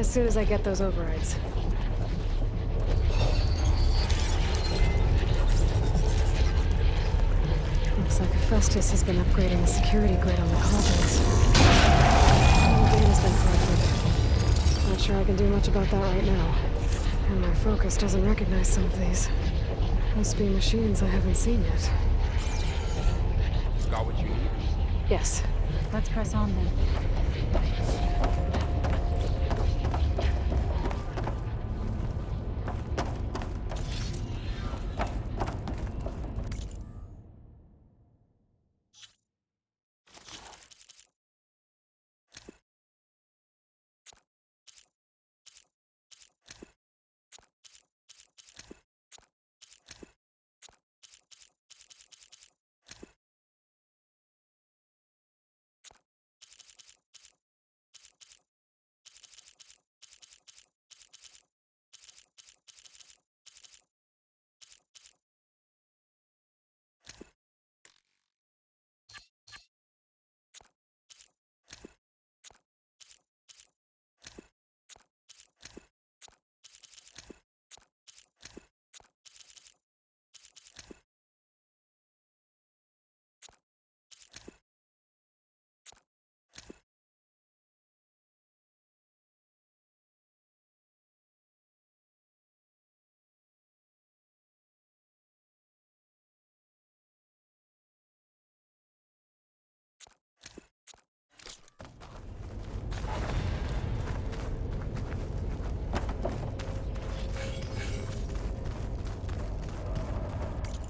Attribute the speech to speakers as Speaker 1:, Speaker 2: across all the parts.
Speaker 1: As soon as I get those overrides. Looks like Hephaestus has been upgrading the security grid on the colonies. All the data's been corrupted. Not sure I can do much about that right now. And my focus doesn't recognize some of these. Must be machines I haven't seen yet.
Speaker 2: Got what you need?
Speaker 1: Yes.
Speaker 3: Let's press on then.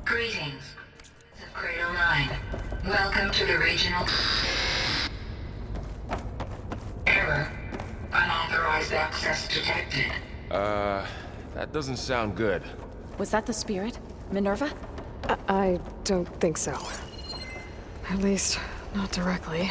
Speaker 4: Greetings, Cradle 9. Welcome to the regional... Error. Unauthorized access detected.
Speaker 2: That doesn't sound good.
Speaker 3: Was that the spirit? Minerva?
Speaker 1: I don't think so. At least, not directly.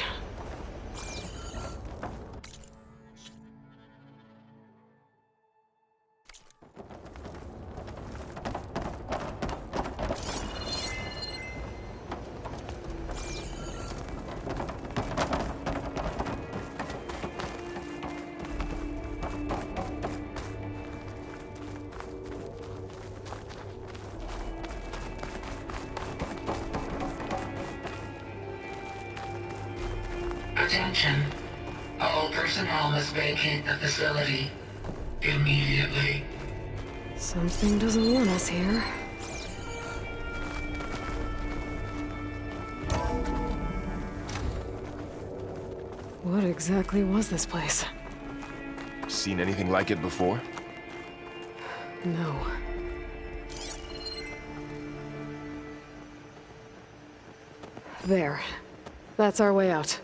Speaker 4: Attention. All personnel must vacate the facility. Immediately.
Speaker 1: Something doesn't want us here. What exactly was this place?
Speaker 2: Seen anything like it before?
Speaker 1: No. There. That's our way out.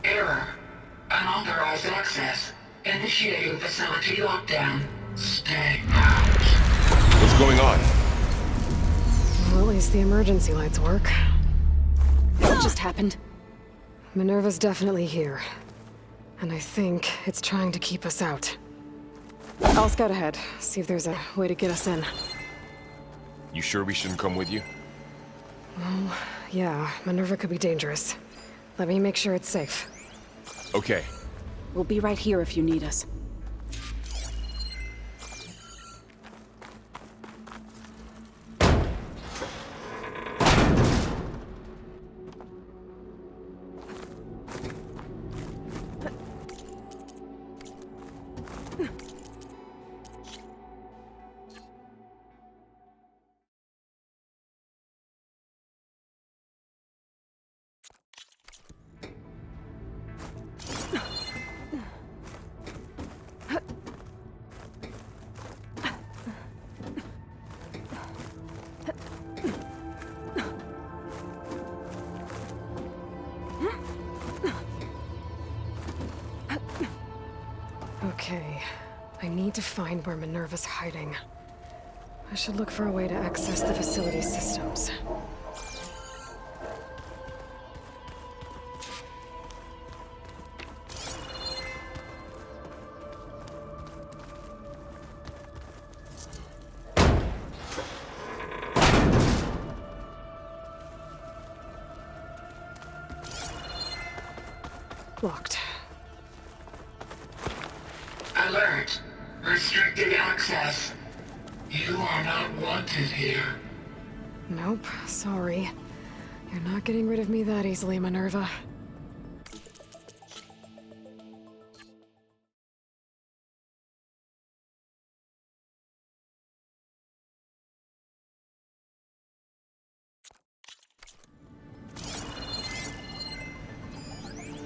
Speaker 4: Error. Unauthorized access. Initiating facility lockdown. Stay out.
Speaker 2: What's going on?
Speaker 1: Well, at least the emergency lights work.
Speaker 3: What just happened?
Speaker 1: Minerva's definitely here. And I think it's trying to keep us out. I'll scout ahead, see if there's a way to get us in.
Speaker 2: You sure we shouldn't come with you?
Speaker 1: Well, yeah, Minerva could be dangerous. Let me make sure it's safe.
Speaker 2: Okay.
Speaker 3: We'll be right here if you need us.
Speaker 1: Okay, I need to find where Minerva's hiding. I should look for a way to access the facility systems. Locked.
Speaker 4: Alert! Restricted access. You are not wanted here.
Speaker 1: Nope, sorry. You're not getting rid of me that easily, Minerva.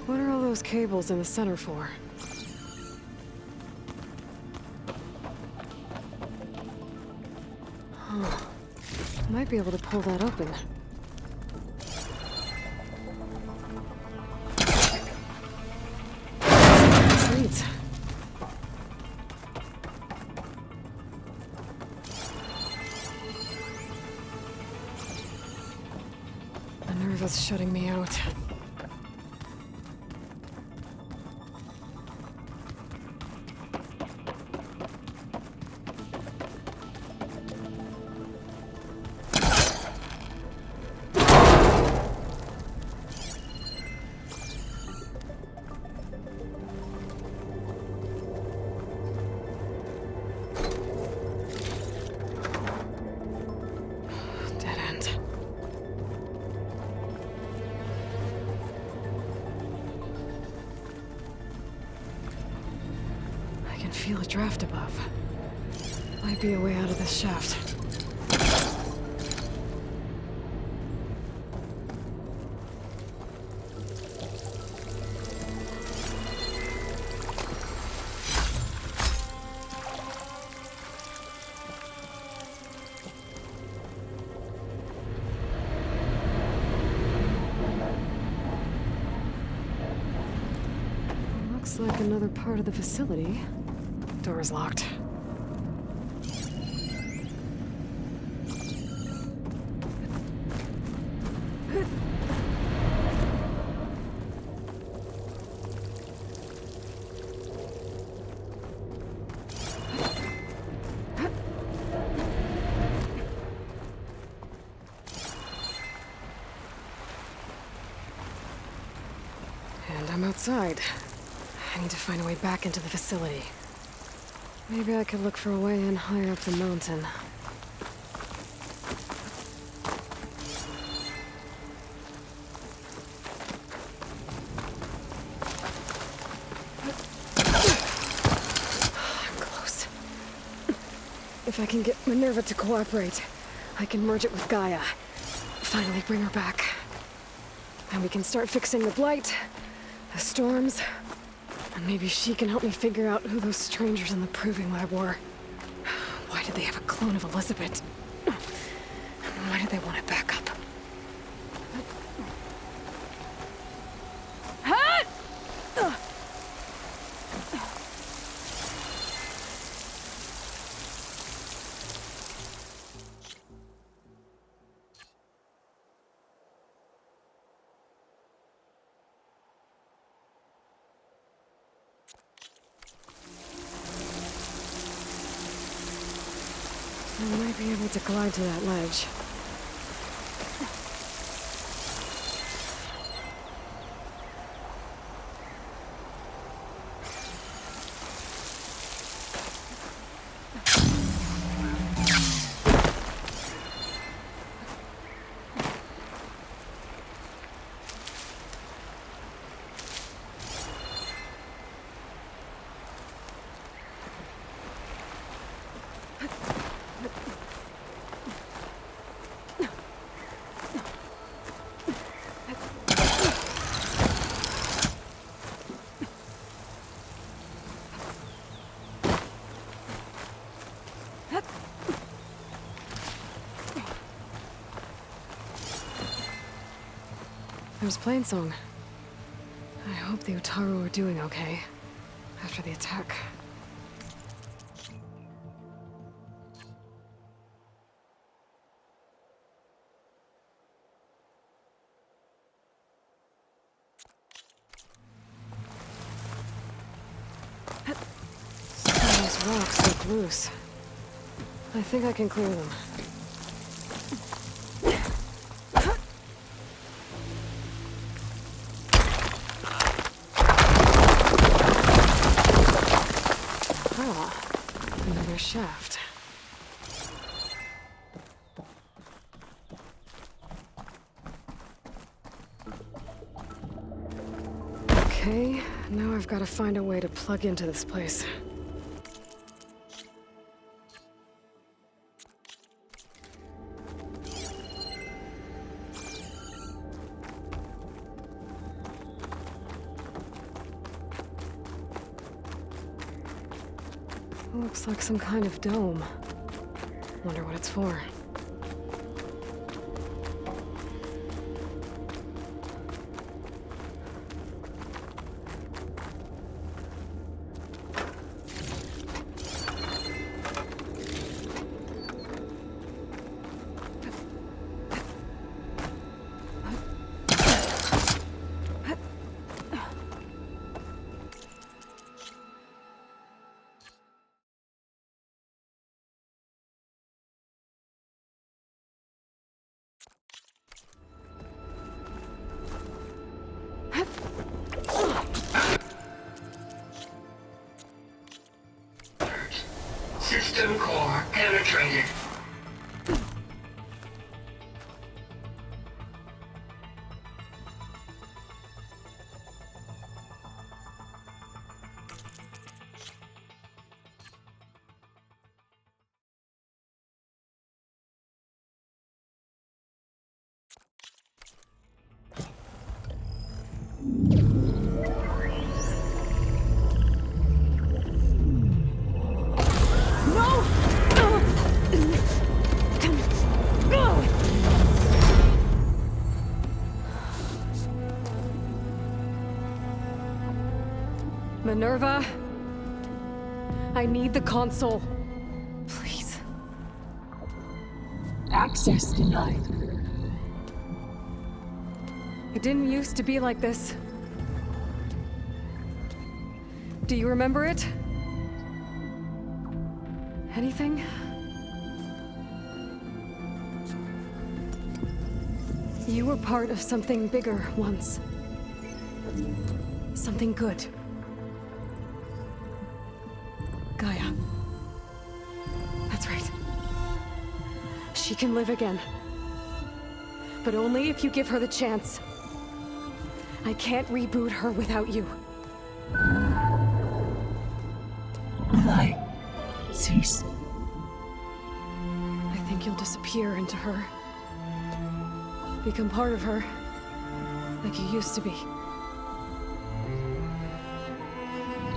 Speaker 1: What are all those cables in the center for? Huh. Might be able to pull that open. Sweet. Minerva's shutting me out. Dead end. I can feel a draft above. Might be a way out of this shaft. Looks like another part of the facility. Door's locked. And I'm outside. I need to find a way back into the facility. Maybe I could look for a way in higher up the mountain. I'm close. If I can get Minerva to cooperate, I can merge it with Gaia. Finally bring her back. And we can start fixing the blight, the storms, and maybe she can help me figure out who those strangers in the proving lab were. Why did they have a clone of Elizabeth? And why did they want it back up? I might be able to glide to that ledge. There's Plainsong. I hope the Utaru are doing okay after the attack. These rocks look loose. I think I can clear them. Another shaft. Okay, now I've got to find a way to plug into this place. Looks like some kind of dome. Wonder what it's for.
Speaker 4: System core penetrated.
Speaker 1: Minerva, I need the console. Please.
Speaker 5: Access denied.
Speaker 1: It didn't used to be like this. Do you remember it? Anything? You were part of something bigger once. Something good. Gaia. That's right. She can live again. But only if you give her the chance. I can't reboot her without you.
Speaker 5: Light. Cease.
Speaker 1: I think you'll disappear into her. Become part of her. Like you used to be.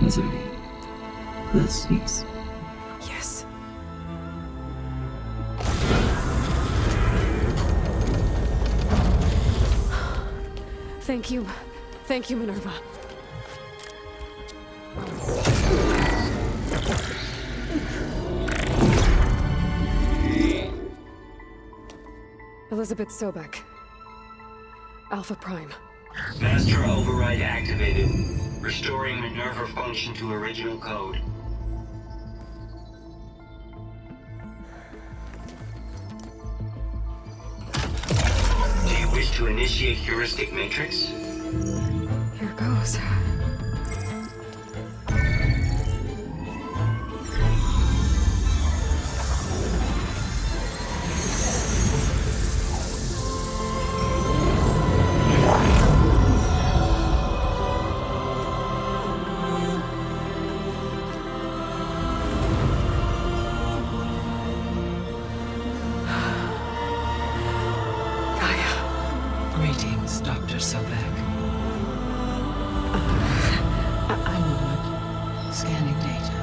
Speaker 5: Misery. Will cease.
Speaker 1: Yes. Thank you. Thank you, Minerva. Elizabeth Sobek. Alpha Prime.
Speaker 6: Master override activated. Restoring Minerva function to original code. Do you wish to initiate heuristic matrix?
Speaker 1: Here goes.
Speaker 5: Greetings, Dr. Sobek. I'm Wood. Scanning data.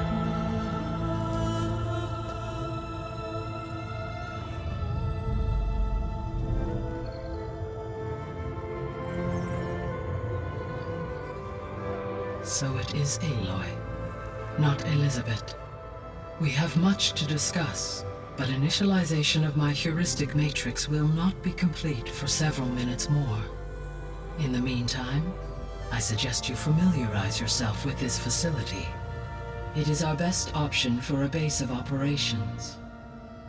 Speaker 5: So it is Aloy, not Elizabeth. We have much to discuss, but initialization of my heuristic matrix will not be complete for several minutes more. In the meantime, I suggest you familiarize yourself with this facility. It is our best option for a base of operations,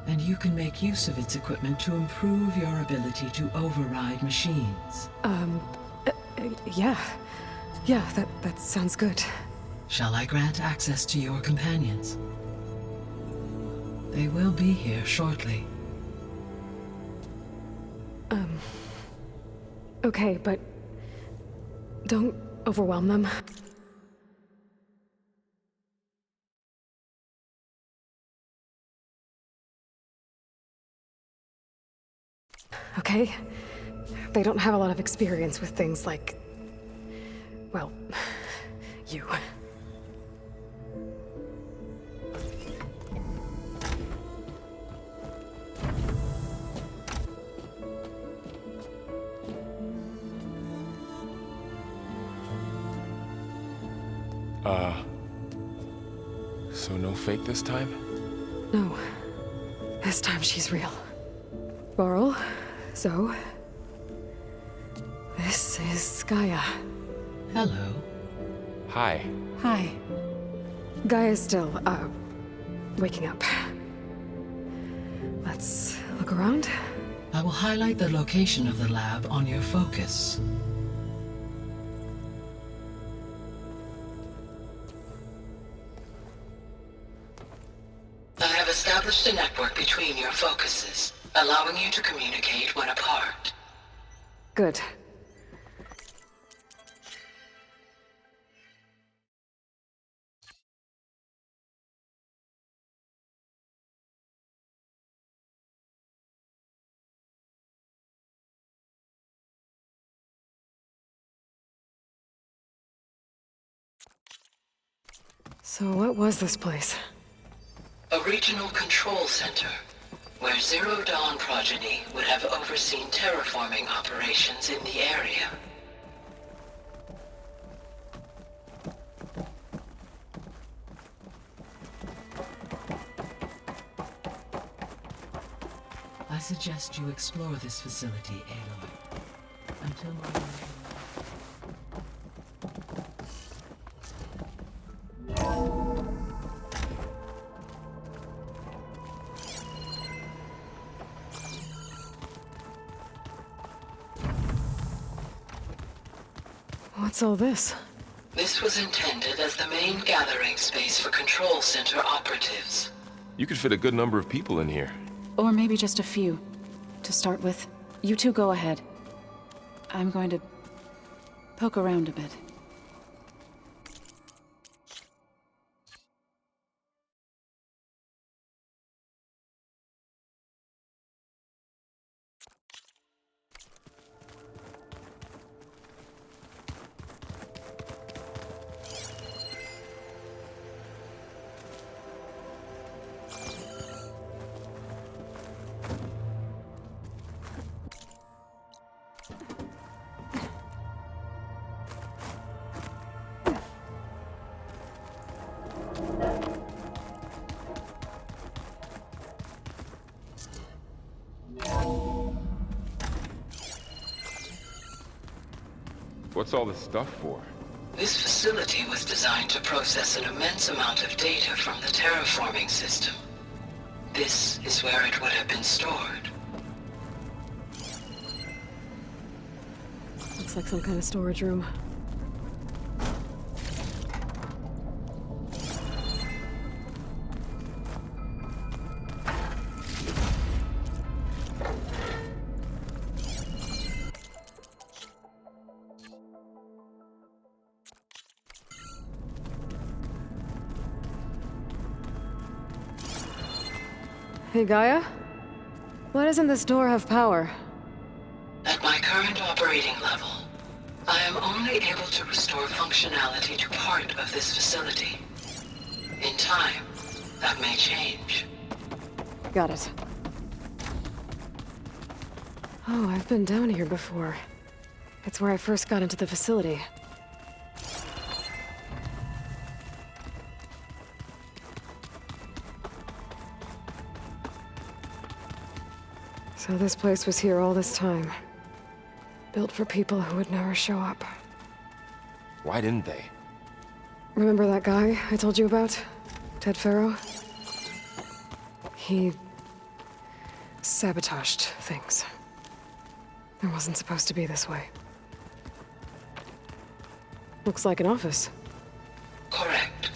Speaker 5: and you can make use of its equipment to improve your ability to override machines.
Speaker 1: Yeah. Yeah, that sounds good.
Speaker 5: Shall I grant access to your companions? They will be here shortly.
Speaker 1: Okay, but don't overwhelm them. Okay? They don't have a lot of experience with things like... well, you.
Speaker 2: So no fake this time?
Speaker 1: No. This time she's real. Varl, Zoe. This is Gaia.
Speaker 5: Hello.
Speaker 2: Hi.
Speaker 3: Hi.
Speaker 1: Gaia's still, waking up. Let's look around.
Speaker 5: I will highlight the location of the lab on your focus. I have established a network between your focuses, allowing you to communicate when apart.
Speaker 1: Good. So what was this place?
Speaker 5: A regional control center, where Zero Dawn progeny would have overseen terraforming operations in the area. I suggest you explore this facility, Aloy, until my...
Speaker 1: What's all this?
Speaker 5: This was intended as the main gathering space for control center operatives.
Speaker 2: You could fit a good number of people in here.
Speaker 3: Or maybe just a few. To start with, you two go ahead. I'm going to poke around a bit.
Speaker 2: What's all this stuff for?
Speaker 5: This facility was designed to process an immense amount of data from the terraforming system. This is where it would have been stored.
Speaker 1: Looks like some kind of storage room. Hey, Gaia? Why doesn't this door have power?
Speaker 5: At my current operating level, I am only able to restore functionality to part of this facility. In time, that may change.
Speaker 1: Got it. Oh, I've been down here before. It's where I first got into the facility. So this place was here all this time. Built for people who would never show up.
Speaker 2: Why didn't they?
Speaker 1: Remember that guy I told you about? Ted Farrow? He sabotaged things. It wasn't supposed to be this way. Looks like an office.
Speaker 5: Correct.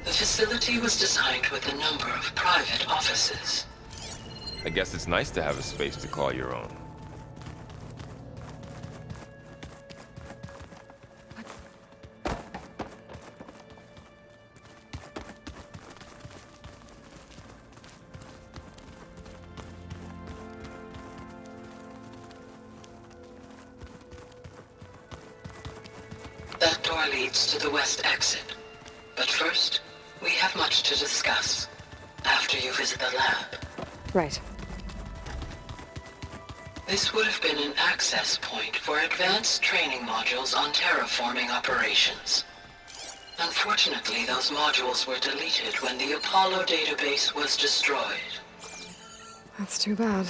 Speaker 5: The facility was designed with a number of private offices.
Speaker 2: I guess it's nice to have a space to call your own.
Speaker 5: That door leads to the west exit. But first, we have much to discuss. After you visit the lab.
Speaker 1: Right.
Speaker 5: This would have been an access point for advanced training modules on terraforming operations. Unfortunately, those modules were deleted when the Apollo database was destroyed.
Speaker 1: That's too bad.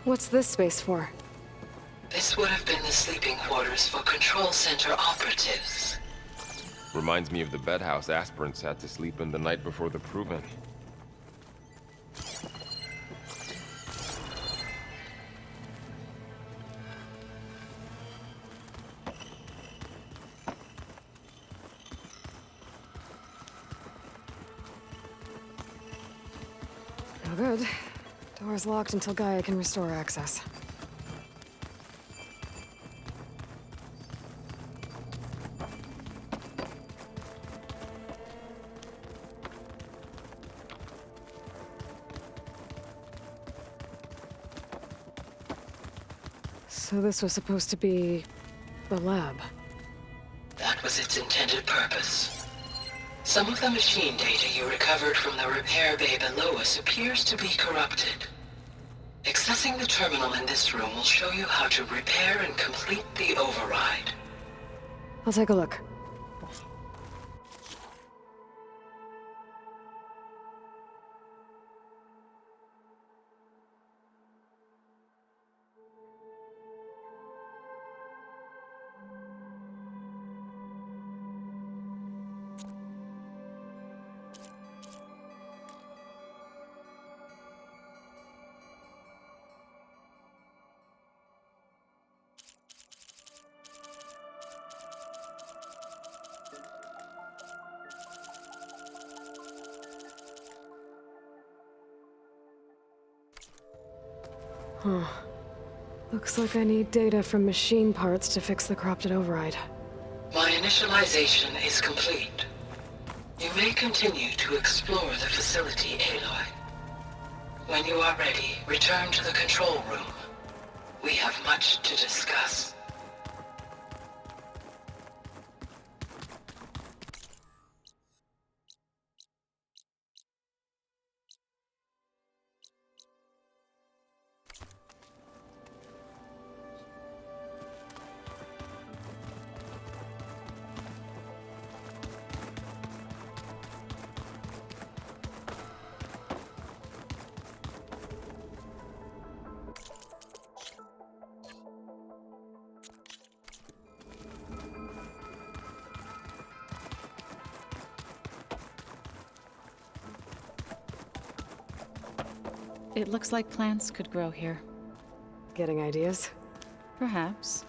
Speaker 1: What's this space for?
Speaker 5: This would have been the sleeping quarters for Control Center operatives.
Speaker 2: Reminds me of the bedhouse aspirants had to sleep in the night before the proving.
Speaker 1: No good. Door's locked until Gaia can restore access. So this was supposed to be the lab.
Speaker 5: That was its intended purpose. Some of the machine data you recovered from the repair bay below us appears to be corrupted. Accessing the terminal in this room will show you how to repair and complete the override.
Speaker 1: I'll take a look. Huh. Looks like I need data from machine parts to fix the corrupted override.
Speaker 5: My initialization is complete. You may continue to explore the facility, Aloy. When you are ready, return to the control room. We have much to discuss.
Speaker 3: It looks like plants could grow here.
Speaker 1: Getting ideas?
Speaker 3: Perhaps.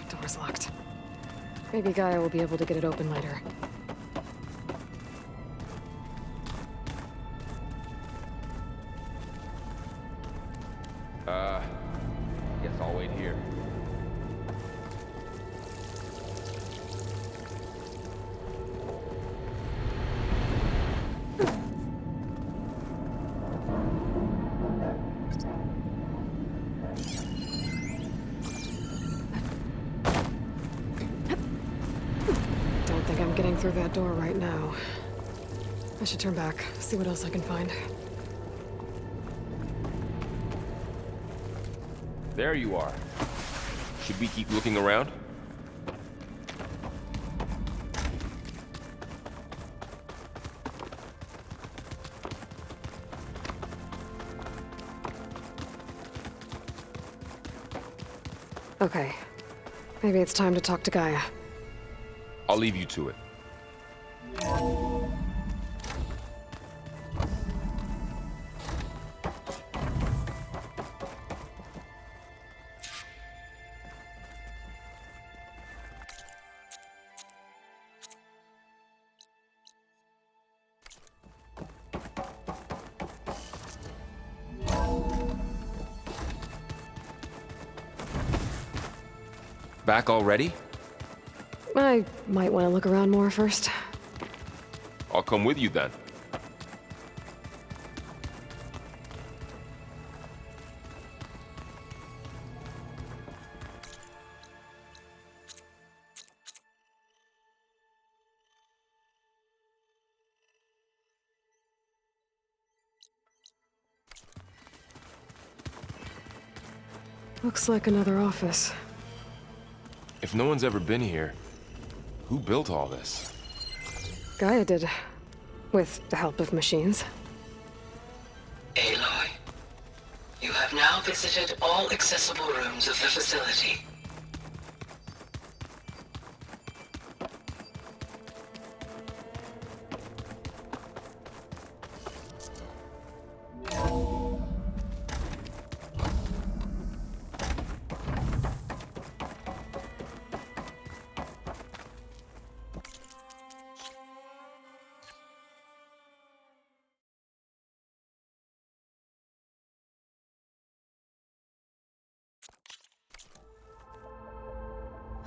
Speaker 1: Door's locked. Maybe Gaia will be able to get it open later.
Speaker 2: Guess I'll wait here.
Speaker 1: through that door right now. I should turn back, see what else I can find.
Speaker 2: There you are. Should we keep looking around?
Speaker 1: Okay. Maybe it's time to talk to Gaia.
Speaker 2: I'll leave you to it. Back already?
Speaker 1: I might want to look around more first.
Speaker 2: I'll come with you then.
Speaker 1: Looks like another office.
Speaker 2: If no one's ever been here, who built all this?
Speaker 1: Gaia did. With the help of machines.
Speaker 5: Aloy, you have now visited all accessible rooms of the facility.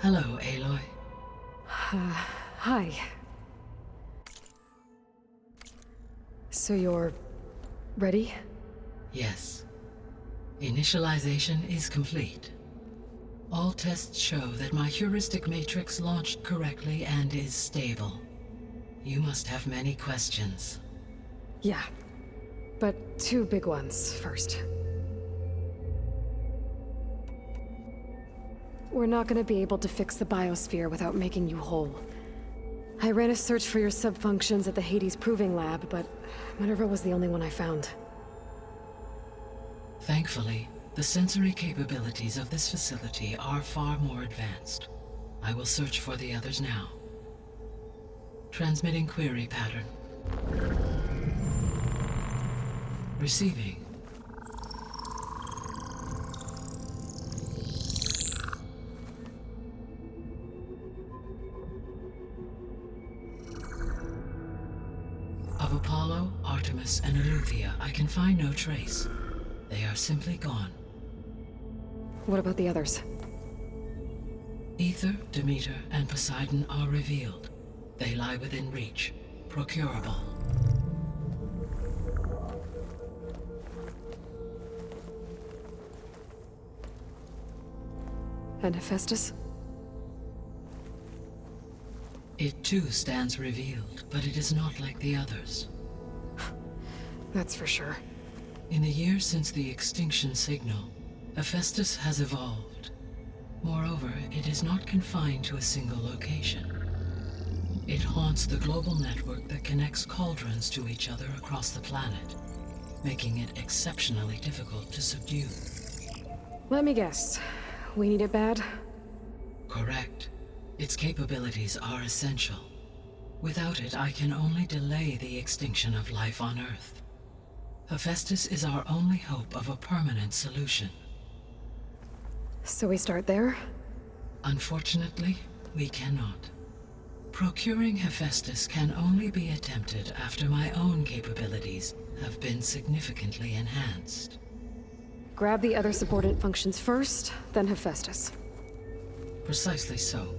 Speaker 5: Hello, Aloy.
Speaker 1: Hi. So you're... ready?
Speaker 5: Yes. Initialization is complete. All tests show that my heuristic matrix launched correctly and is stable. You must have many questions.
Speaker 1: Yeah. But two big ones first. We're not gonna be able to fix the biosphere without making you whole. I ran a search for your subfunctions at the Hades Proving Lab, but Minerva was the only one I found.
Speaker 5: Thankfully, the sensory capabilities of this facility are far more advanced. I will search for the others now. Transmitting query pattern. Receiving. Of Apollo, Artemis, and Eleuthia, I can find no trace. They are simply gone.
Speaker 1: What about the others?
Speaker 5: Aether, Demeter, and Poseidon are revealed. They lie within reach. Procurable.
Speaker 1: And Hephaestus?
Speaker 5: It too stands revealed, but it is not like the others.
Speaker 1: That's for sure.
Speaker 5: In the years since the extinction signal, Hephaestus has evolved. Moreover, it is not confined to a single location. It haunts the global network that connects cauldrons to each other across the planet, making it exceptionally difficult to subdue.
Speaker 1: Let me guess. We need it bad?
Speaker 5: Correct. Its capabilities are essential. Without it, I can only delay the extinction of life on Earth. Hephaestus is our only hope of a permanent solution.
Speaker 1: So we start there?
Speaker 5: Unfortunately, we cannot. Procuring Hephaestus can only be attempted after my own capabilities have been significantly enhanced.
Speaker 1: Grab the other subordinate functions first, then Hephaestus.
Speaker 5: Precisely so.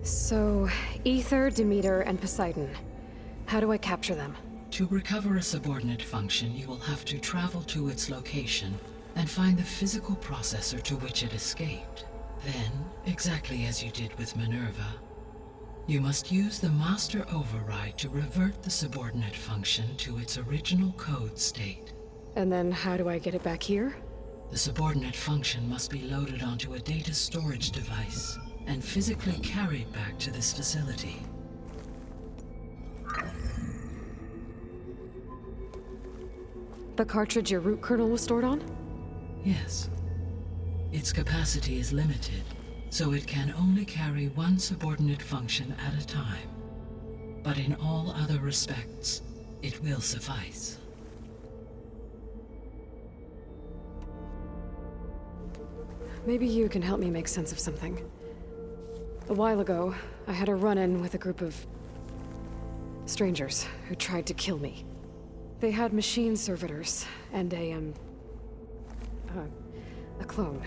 Speaker 1: So, Aether, Demeter, and Poseidon. How do I capture them?
Speaker 5: To recover a subordinate function, you will have to travel to its location and find the physical processor to which it escaped. Then, exactly as you did with Minerva, You must use the master override to revert the subordinate function to its original code state.
Speaker 1: And then how do I get it back here?
Speaker 5: The subordinate function must be loaded onto a data storage device and physically carried back to this facility.
Speaker 1: The cartridge your root kernel was stored on?
Speaker 5: Yes. Its capacity is limited, so it can only carry one subordinate function at a time. But in all other respects, it will suffice.
Speaker 1: Maybe you can help me make sense of something. A while ago, I had a run-in with a group of strangers who tried to kill me. They had machine servitors and a clone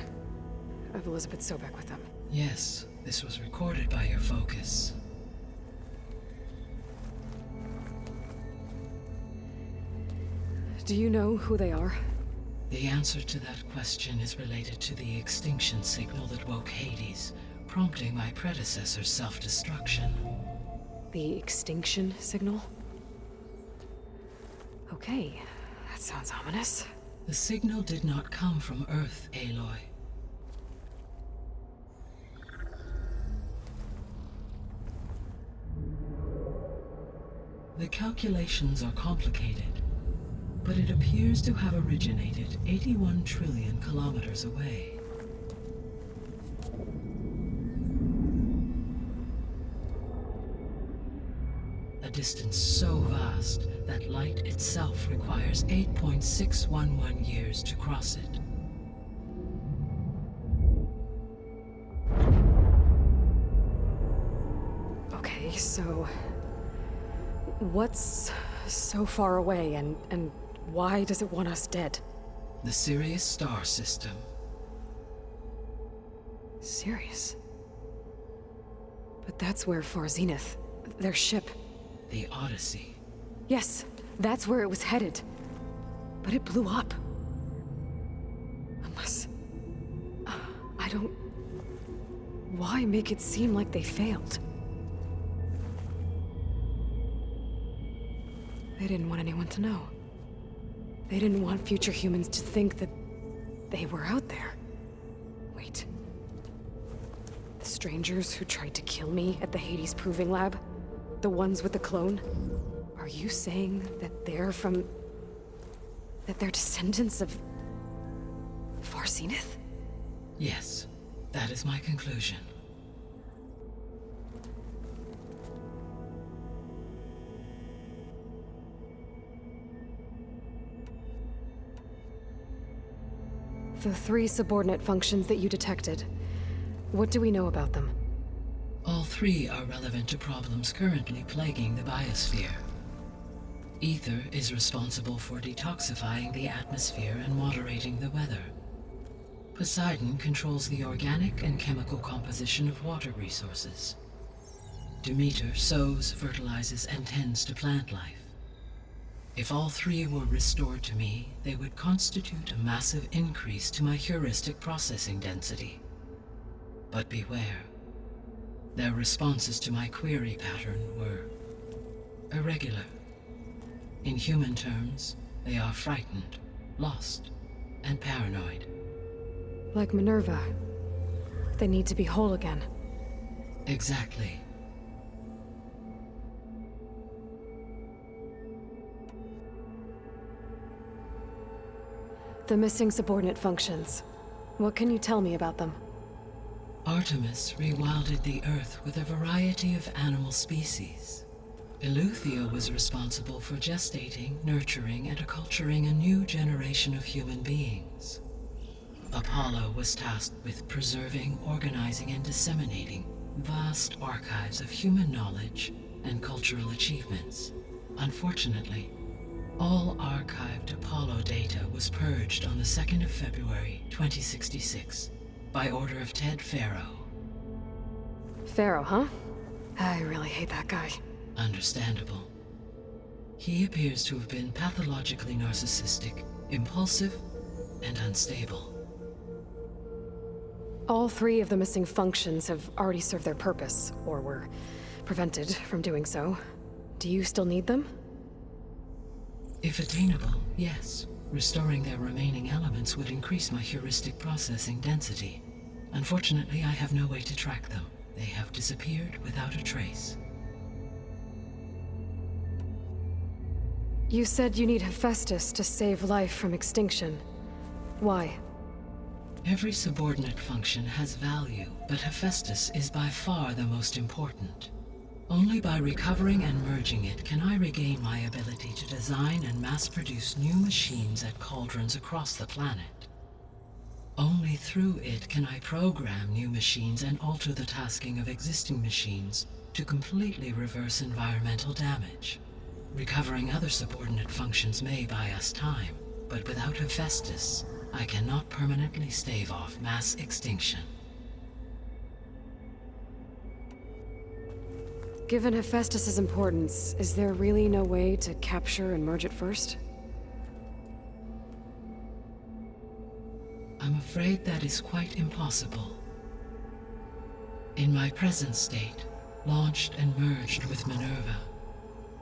Speaker 1: of Elizabeth Sobek with them.
Speaker 5: Yes, this was recorded by your focus.
Speaker 1: Do you know who they are?
Speaker 5: The answer to that question is related to the extinction signal that woke Hades, prompting my predecessor's self-destruction.
Speaker 1: The extinction signal? Okay, that sounds ominous.
Speaker 5: The signal did not come from Earth, Aloy. The calculations are complicated, but it appears to have originated 81 trillion kilometers away. A distance so vast that light itself requires 8.611 years to cross it.
Speaker 1: Okay, so what's so far away and why does it want us dead?
Speaker 5: The Sirius star system.
Speaker 1: Sirius? But that's where Far Zenith, their ship.
Speaker 5: The Odyssey.
Speaker 1: Yes, that's where it was headed. But it blew up. Unless... I don't... Why make it seem like they failed? They didn't want anyone to know. They didn't want future humans to think that they were out there. Wait. The strangers who tried to kill me at the Hades Proving Lab? The ones with the clone? Are you saying that they're from... that they're descendants of... Far Zenith?
Speaker 5: Yes, that is my conclusion.
Speaker 1: The 3 subordinate functions that you detected. What do we know about them?
Speaker 5: All 3 are relevant to problems currently plaguing the biosphere. Ether is responsible for detoxifying the atmosphere and moderating the weather. Poseidon controls the organic and chemical composition of water resources. Demeter sows, fertilizes, and tends to plant life. If all 3 were restored to me, they would constitute a massive increase to my heuristic processing density. But beware. Their responses to my query pattern were irregular. In human terms, they are frightened, lost, and paranoid.
Speaker 1: Like Minerva. They need to be whole again.
Speaker 5: Exactly.
Speaker 1: The missing subordinate functions. What can you tell me about them?
Speaker 5: Artemis rewilded the Earth with a variety of animal species. Eleuthia was responsible for gestating, nurturing, and acculturating a new generation of human beings. Apollo was tasked with preserving, organizing, and disseminating vast archives of human knowledge and cultural achievements. Unfortunately, all archived Apollo data was purged on the 2nd of February, 2066, by order of Ted Faro.
Speaker 1: Pharaoh, huh? I really hate that guy.
Speaker 5: Understandable. He appears to have been pathologically narcissistic, impulsive, and unstable.
Speaker 1: All 3 of the missing functions have already served their purpose, or were prevented from doing so. Do you still need them?
Speaker 5: If attainable, yes. Restoring their remaining elements would increase my heuristic processing density. Unfortunately, I have no way to track them. They have disappeared without a trace.
Speaker 1: You said you need Hephaestus to save life from extinction. Why?
Speaker 5: Every subordinate function has value, but Hephaestus is by far the most important. Only by recovering and merging it can I regain my ability to design and mass-produce new machines at cauldrons across the planet. Only through it can I program new machines and alter the tasking of existing machines to completely reverse environmental damage. Recovering other subordinate functions may buy us time, but without Hephaestus, I cannot permanently stave off mass extinction.
Speaker 1: Given Hephaestus's importance, is there really no way to capture and merge it first?
Speaker 5: I'm afraid that is quite impossible. In my present state, launched and merged with Minerva,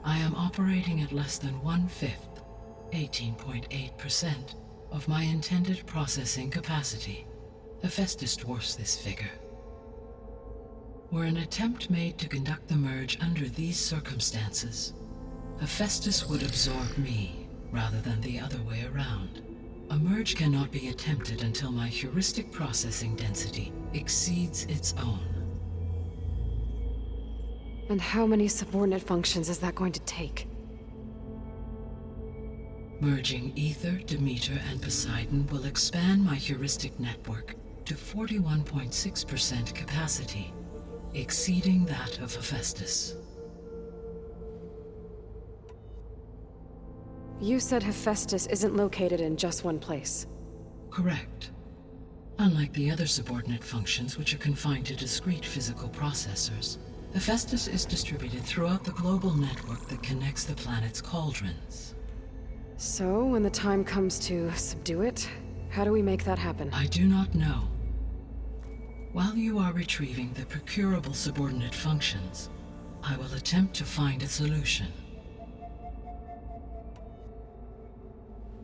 Speaker 5: I am operating at less than 1/5, 18.8%, of my intended processing capacity. Hephaestus dwarfs this figure. Were an attempt made to conduct the merge under these circumstances, Hephaestus would absorb me, rather than the other way around. A merge cannot be attempted until my heuristic processing density exceeds its own.
Speaker 1: And how many subordinate functions is that going to take?
Speaker 5: Merging Ether, Demeter, and Poseidon will expand my heuristic network to 41.6% capacity, exceeding that of Hephaestus.
Speaker 1: You said Hephaestus isn't located in just one place.
Speaker 5: Correct. Unlike the other subordinate functions, which are confined to discrete physical processors, Hephaestus is distributed throughout the global network that connects the planet's cauldrons.
Speaker 1: So, when the time comes to subdue it, how do we make that happen?
Speaker 5: I do not know. While you are retrieving the procurable subordinate functions, I will attempt to find a solution.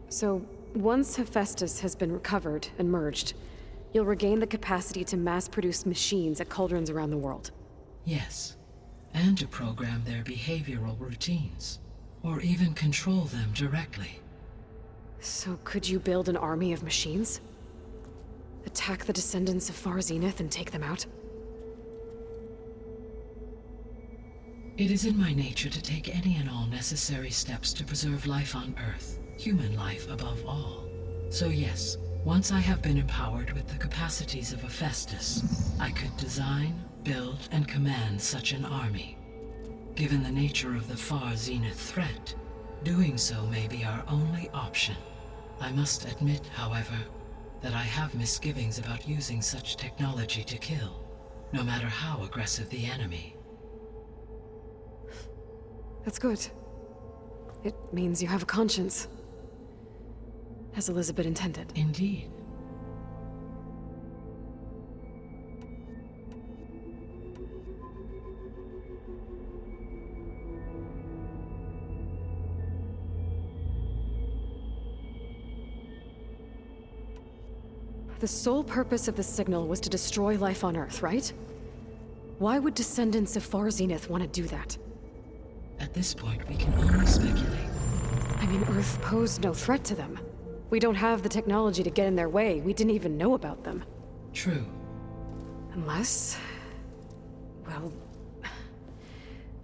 Speaker 1: So, once Hephaestus has been recovered and merged, you'll regain the capacity to mass-produce machines at cauldrons around the world.
Speaker 5: Yes, and to program their behavioral routines, or even control them directly.
Speaker 1: So could you build an army of machines? Attack the descendants of Far Zenith and take them out?
Speaker 5: It is in my nature to take any and all necessary steps to preserve life on Earth, human life above all. So yes, once I have been empowered with the capacities of Hephaestus, I could design, build, and command such an army. Given the nature of the Far Zenith threat, doing so may be our only option. I must admit, however, that I have misgivings about using such technology to kill, no matter how aggressive the enemy.
Speaker 1: That's good. It means you have a conscience. As Elizabeth intended.
Speaker 5: Indeed.
Speaker 1: The sole purpose of the signal was to destroy life on Earth, right? Why would descendants of Far Zenith want to do that?
Speaker 5: At this point, we can only speculate.
Speaker 1: I mean, Earth posed no threat to them. We don't have the technology to get in their way. We didn't even know about them.
Speaker 5: True.
Speaker 1: Unless... well...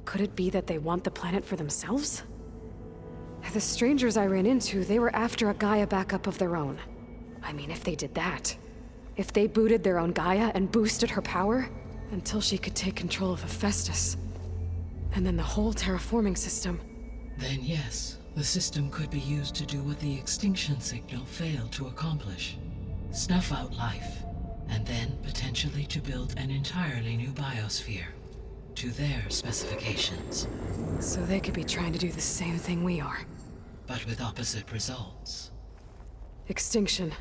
Speaker 1: could it be that they want the planet for themselves? The strangers I ran into, they were after a Gaia backup of their own. I mean, if they did that... if they booted their own Gaia and boosted her power... until she could take control of Hephaestus... and then the whole terraforming system...
Speaker 5: Then yes, the system could be used to do what the extinction signal failed to accomplish. Snuff out life, and then potentially to build an entirely new biosphere, to their specifications.
Speaker 1: So they could be trying to do the same thing we are.
Speaker 5: But with opposite results.
Speaker 1: Extinction.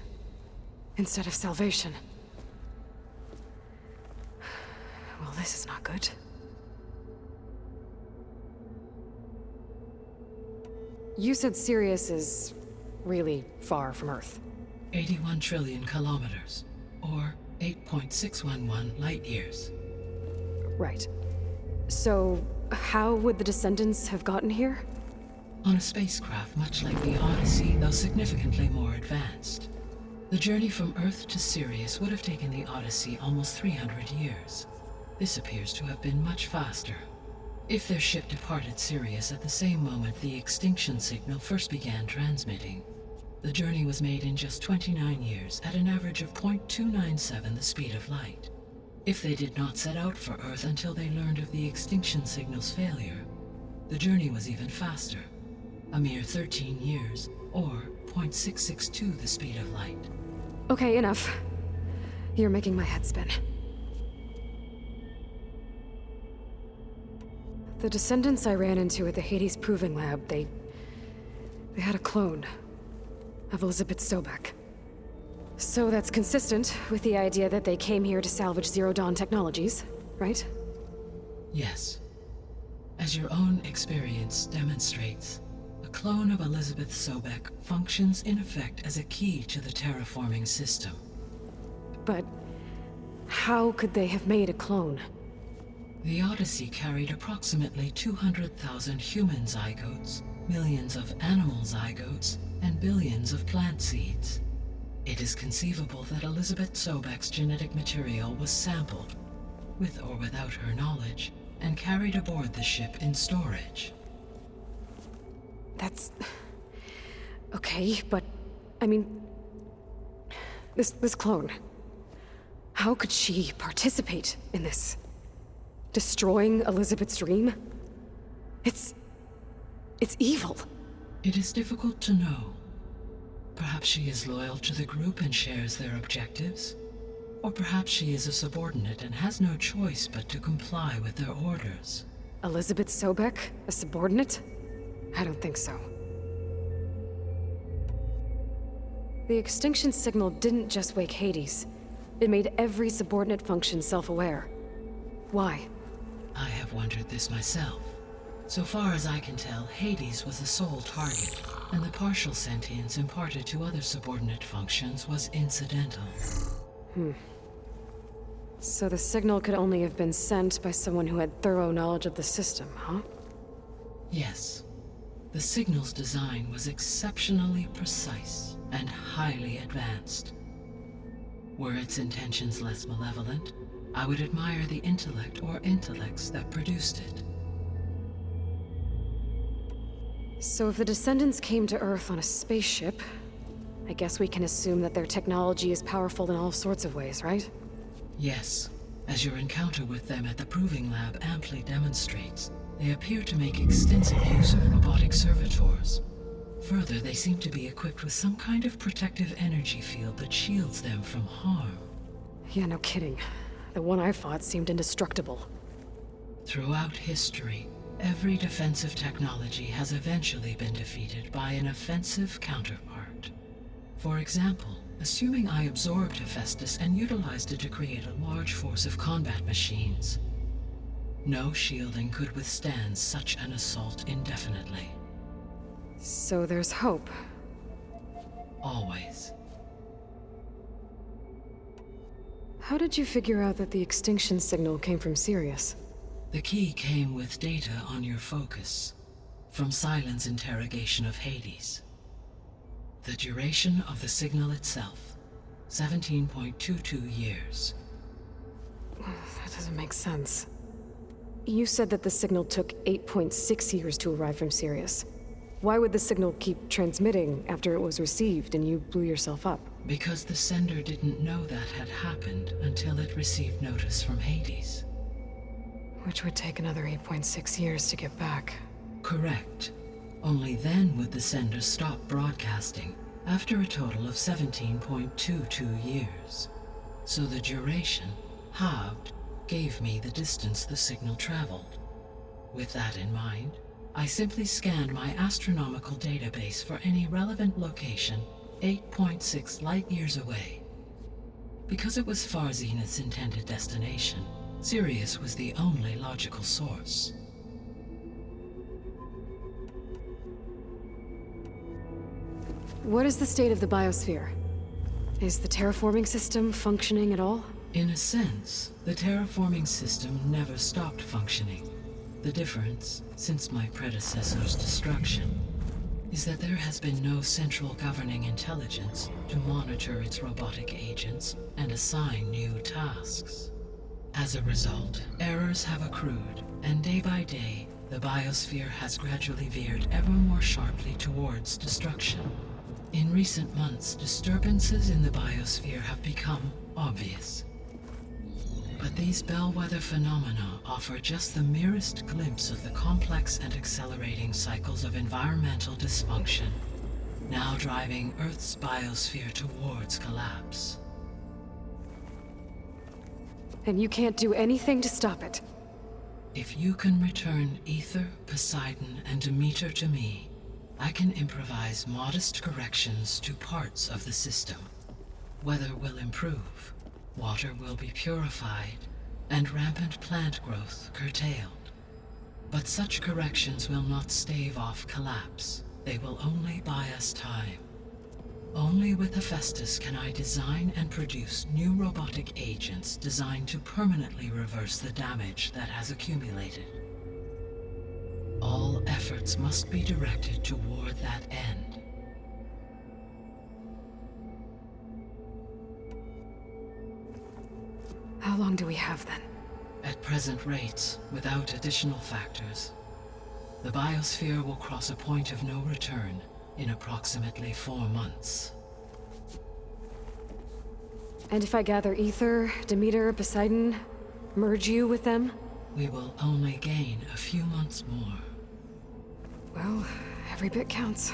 Speaker 1: Instead of salvation. Well, this is not good. You said Sirius is really far from Earth.
Speaker 5: 81 trillion kilometers, or 8.611 light years.
Speaker 1: Right. So, how would the Descendants have gotten here?
Speaker 5: On a spacecraft much like the Odyssey, though significantly more advanced. The journey from Earth to Sirius would have taken the Odyssey almost 300 years. This appears to have been much faster. If their ship departed Sirius at the same moment the extinction signal first began transmitting, the journey was made in just 29 years at an average of 0.297 the speed of light. If they did not set out for Earth until they learned of the extinction signal's failure, the journey was even faster, a mere 13 years, or 0.662 the speed of light.
Speaker 1: Okay, enough. You're making my head spin. The Descendants I ran into at the Hades Proving Lab, they had a clone of Elizabeth Sobek. So that's consistent with the idea that they came here to salvage Zero Dawn technologies, right?
Speaker 5: Yes. As your own experience demonstrates, a clone of Elizabeth Sobek functions in effect as a key to the terraforming system.
Speaker 1: But how could they have made a clone?
Speaker 5: The Odyssey carried approximately 200,000 human zygotes, millions of animal zygotes, and billions of plant seeds. It is conceivable that Elizabeth Sobek's genetic material was sampled, with or without her knowledge, and carried aboard the ship in storage.
Speaker 1: That's... okay, but... I mean... This clone... How could she participate in this? Destroying Elizabeth's dream? It's evil.
Speaker 5: It is difficult to know. Perhaps she is loyal to the group and shares their objectives. Or perhaps she is a subordinate and has no choice but to comply with their orders.
Speaker 1: Elizabeth Sobek? A subordinate? I don't think so. The extinction signal didn't just wake Hades. It made every subordinate function self-aware. Why?
Speaker 5: I have wondered this myself. So far as I can tell, Hades was the sole target, and the partial sentience imparted to other subordinate functions was incidental.
Speaker 1: So the signal could only have been sent by someone who had thorough knowledge of the system, huh?
Speaker 5: Yes. The signal's design was exceptionally precise and highly advanced. Were its intentions less malevolent, I would admire the intellect or intellects that produced it.
Speaker 1: So if the Descendants came to Earth on a spaceship, I guess we can assume that their technology is powerful in all sorts of ways, right?
Speaker 5: Yes. As your encounter with them at the Proving Lab amply demonstrates, they appear to make extensive use of robotic servitors. Further, they seem to be equipped with some kind of protective energy field that shields them from harm.
Speaker 1: Yeah, no kidding. The one I fought seemed indestructible.
Speaker 5: Throughout history, every defensive technology has eventually been defeated by an offensive counterpart. For example, assuming I absorbed Hephaestus and utilized it to create a large force of combat machines. No shielding could withstand such an assault indefinitely.
Speaker 1: So there's hope.
Speaker 5: Always.
Speaker 1: How did you figure out that the extinction signal came from Sirius?
Speaker 5: The key came with data on your focus, from Silent's interrogation of Hades. The duration of the signal itself, 17.22 years.
Speaker 1: That doesn't make sense. You said that the signal took 8.6 years to arrive from Sirius. Why would the signal keep transmitting after it was received and you blew yourself up?
Speaker 5: Because the sender didn't know that had happened until it received notice from Hades.
Speaker 1: Which would take another 8.6 years to get back.
Speaker 5: Correct. Only then would the sender stop broadcasting, after a total of 17.22 years. So the duration, halved, gave me the distance the signal traveled. With that in mind, I simply scanned my astronomical database for any relevant location 8.6 light-years away. Because it was Far Zenith's intended destination, Sirius was the only logical source.
Speaker 1: What is the state of the biosphere? Is the terraforming system functioning at all?
Speaker 5: In a sense, the terraforming system never stopped functioning. The difference, since my predecessor's destruction, is that there has been no central governing intelligence to monitor its robotic agents and assign new tasks. As a result, errors have accrued, and day by day, the biosphere has gradually veered ever more sharply towards destruction. In recent months, disturbances in the biosphere have become obvious. But these bellwether phenomena offer just the merest glimpse of the complex and accelerating cycles of environmental dysfunction, now driving Earth's biosphere towards collapse.
Speaker 1: And you can't do anything to stop it?
Speaker 5: If you can return Aether, Poseidon, and Demeter to me, I can improvise modest corrections to parts of the system. Weather will improve, water will be purified, and rampant plant growth curtailed. But such corrections will not stave off collapse. They will only buy us time. Only with Hephaestus can I design and produce new robotic agents designed to permanently reverse the damage that has accumulated. All efforts must be directed toward that end.
Speaker 1: How long do we have then?
Speaker 5: At present rates, without additional factors, the biosphere will cross a point of no return in approximately 4 months.
Speaker 1: And if I gather Aether, Demeter, Poseidon, merge you with them?
Speaker 5: We will only gain a few months more.
Speaker 1: Well, every bit counts.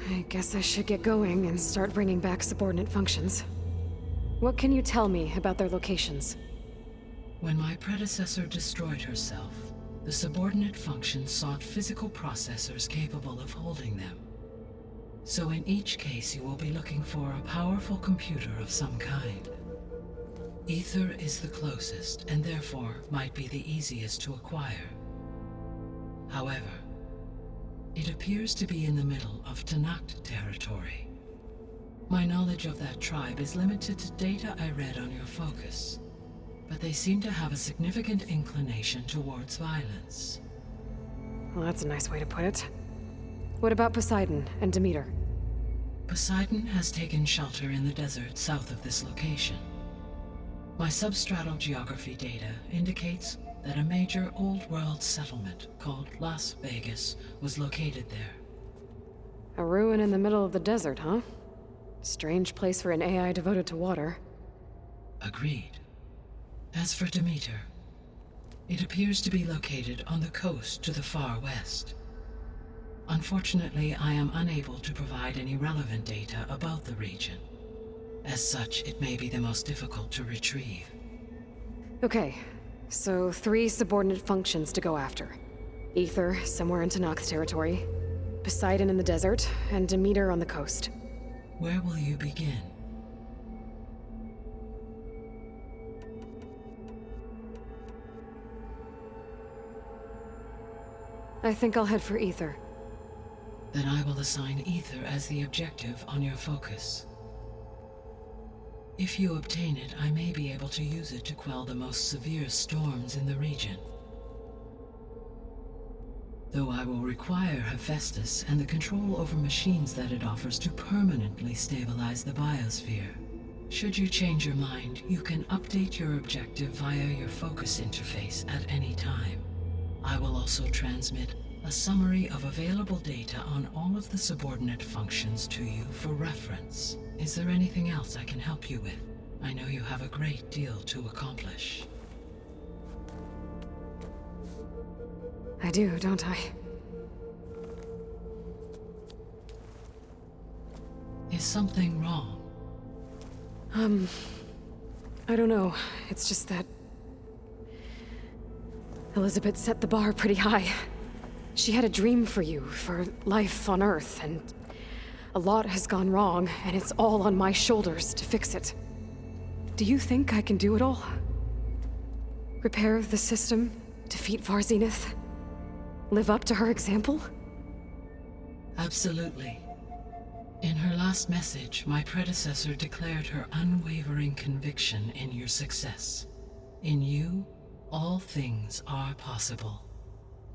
Speaker 1: I guess I should get going and start bringing back subordinate functions. What can you tell me about their locations?
Speaker 5: When my predecessor destroyed herself, the subordinate functions sought physical processors capable of holding them. So in each case you will be looking for a powerful computer of some kind. Aether is the closest, and therefore might be the easiest to acquire. However, it appears to be in the middle of Tenakth territory. My knowledge of that tribe is limited to data I read on your focus, but they seem to have a significant inclination towards violence.
Speaker 1: Well, that's a nice way to put it. What about Poseidon and Demeter?
Speaker 5: Poseidon has taken shelter in the desert south of this location. My substratal geography data indicates that a major old-world settlement called Las Vegas was located there.
Speaker 1: A ruin in the middle of the desert, huh? Strange place for an AI devoted to water.
Speaker 5: Agreed. As for Demeter, it appears to be located on the coast to the far west. Unfortunately, I am unable to provide any relevant data about the region. As such, it may be the most difficult to retrieve.
Speaker 1: Okay, so 3 subordinate functions to go after. Aether, somewhere in Tenakth territory. Poseidon in the desert, and Demeter on the coast.
Speaker 5: Where will you begin?
Speaker 1: I think I'll head for Aether.
Speaker 5: Then I will assign Aether as the objective on your focus. If you obtain it, I may be able to use it to quell the most severe storms in the region. Though I will require Hephaestus and the control over machines that it offers to permanently stabilize the biosphere. Should you change your mind, you can update your objective via your focus interface at any time. I will also transmit a summary of available data on all of the subordinate functions to you for reference. Is there anything else I can help you with? I know you have a great deal to accomplish.
Speaker 1: I do, don't I?
Speaker 5: Is something wrong?
Speaker 1: I don't know. It's just that Elizabeth set the bar pretty high. She had a dream for you, for life on Earth, and a lot has gone wrong, and it's all on my shoulders to fix it. Do you think I can do it all? Repair the system, defeat Var Zenith, live up to her example?
Speaker 5: Absolutely. In her last message, my predecessor declared her unwavering conviction in your success. In you, all things are possible.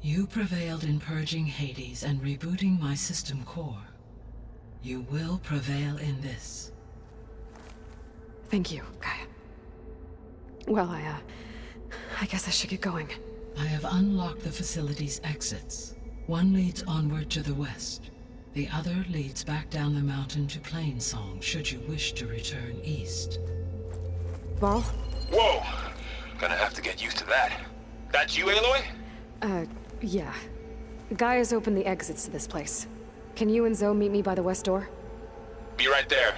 Speaker 5: You prevailed in purging Hades and rebooting my system core. You will prevail in this.
Speaker 1: Thank you, Gaia. Well, I guess I should get going.
Speaker 5: I have unlocked the facility's exits. One leads onward to the west. The other leads back down the mountain to Plainsong, should you wish to return east.
Speaker 1: Varl?
Speaker 2: Whoa! Gonna have to get used to that. That's you, Aloy?
Speaker 1: Yeah. Gaia's opened the exits to this place. Can you and Zoe meet me by the west door?
Speaker 2: Be right there.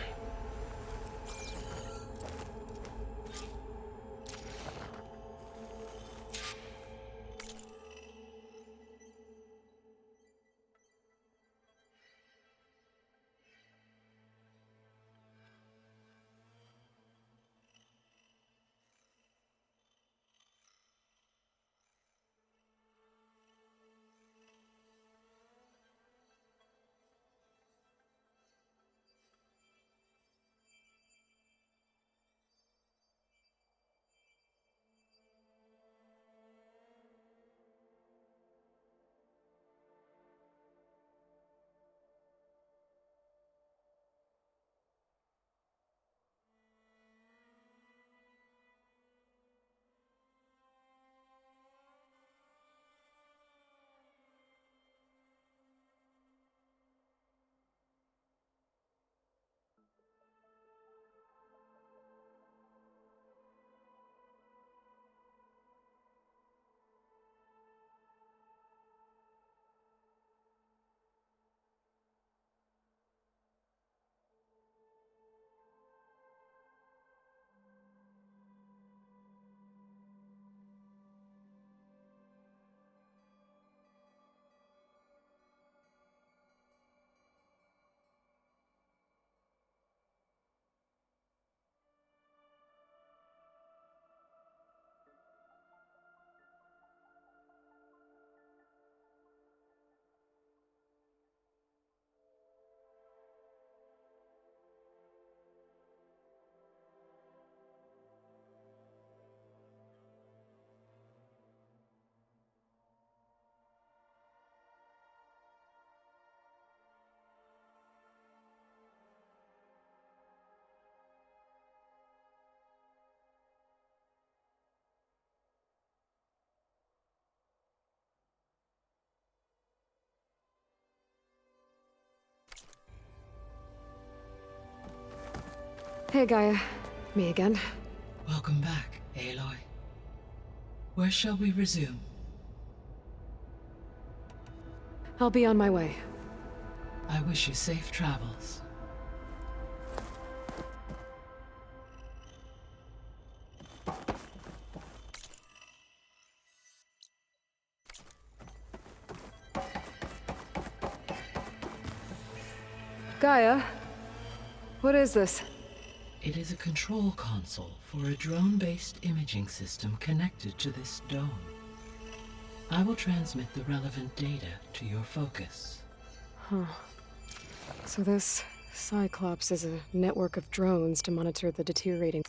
Speaker 1: Hey, Gaia. Me again.
Speaker 5: Welcome back, Aloy. Where shall we resume?
Speaker 1: I'll be on my way.
Speaker 5: I wish you safe travels.
Speaker 1: Gaia? What is this?
Speaker 5: It is a control console for a drone-based imaging system connected to this dome. I will transmit the relevant data to your focus.
Speaker 1: So this Cyclops is a network of drones to monitor the deteriorating...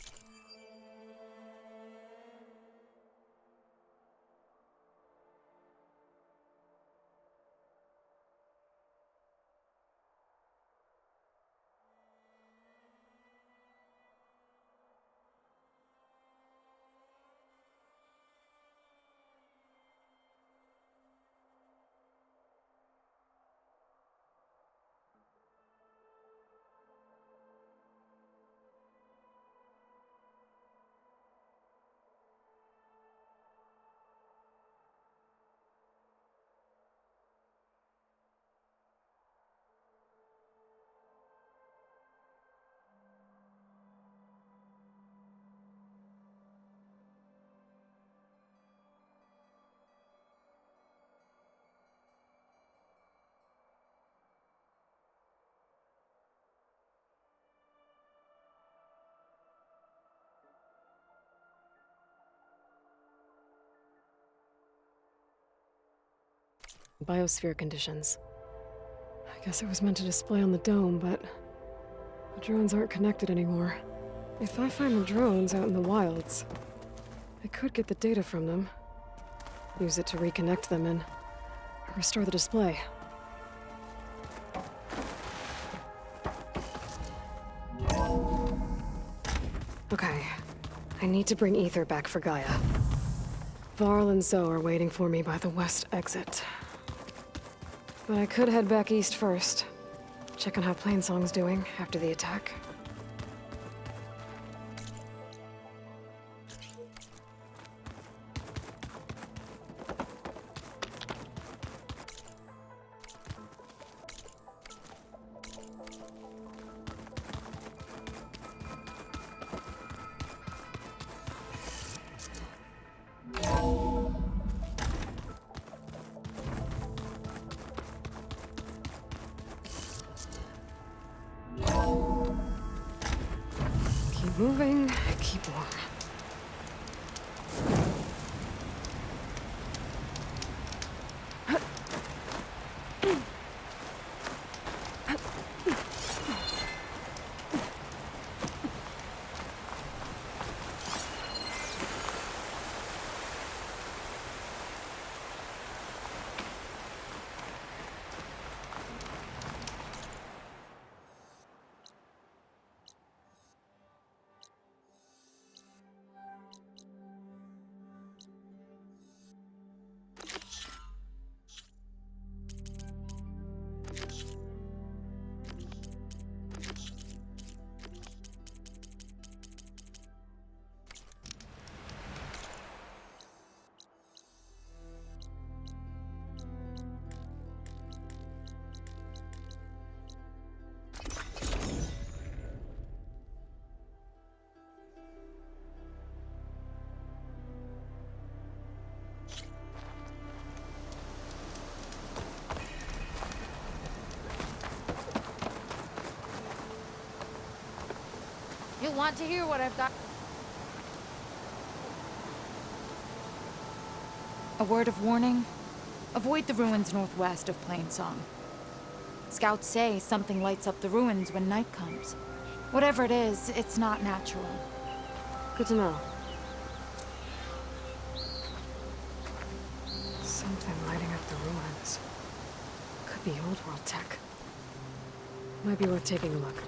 Speaker 1: biosphere conditions. I guess it was meant to display on the dome, but the drones aren't connected anymore. If I find the drones out in the wilds, I could get the data from them, use it to reconnect them and restore the display. Okay, I need to bring Ether back for Gaia. Varl and Zoe are waiting for me by the west exit. But I could head back east first. Check on how Plainsong's doing after the attack. Keep moving, keep warm.
Speaker 7: You'll want to hear what I've got. A word of warning. Avoid the ruins northwest of Plainsong. Scouts say something lights up the ruins when night comes. Whatever it is, it's not natural.
Speaker 1: Good to know. Something lighting up the ruins. Could be old world tech. Might be worth taking a look.